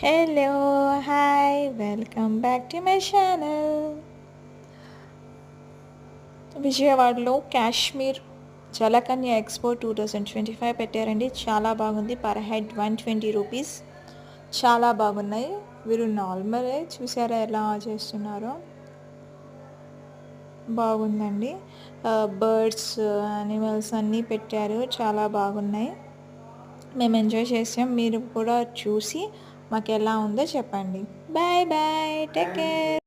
Hello hi welcome back to my channel. విజయవాడలో Kashmir జలకన్య expo 2025 పెట్టారండి. చాలా బాగుంది. Per head 120 rupees. చాలా బాగున్నాయి. వీరు నార్మలే, చూసారా ఎలా చేస్తున్నారో. బాగుందండి. బర్డ్స్, యానిమల్స్ అన్నీ పెట్టారు. చాలా బాగున్నాయి. మేము ఎంజాయ్ చేసాం. మీరు కూడా చూసి మాకు ఎలా ఉందో చెప్పండి. Bye bye, take care.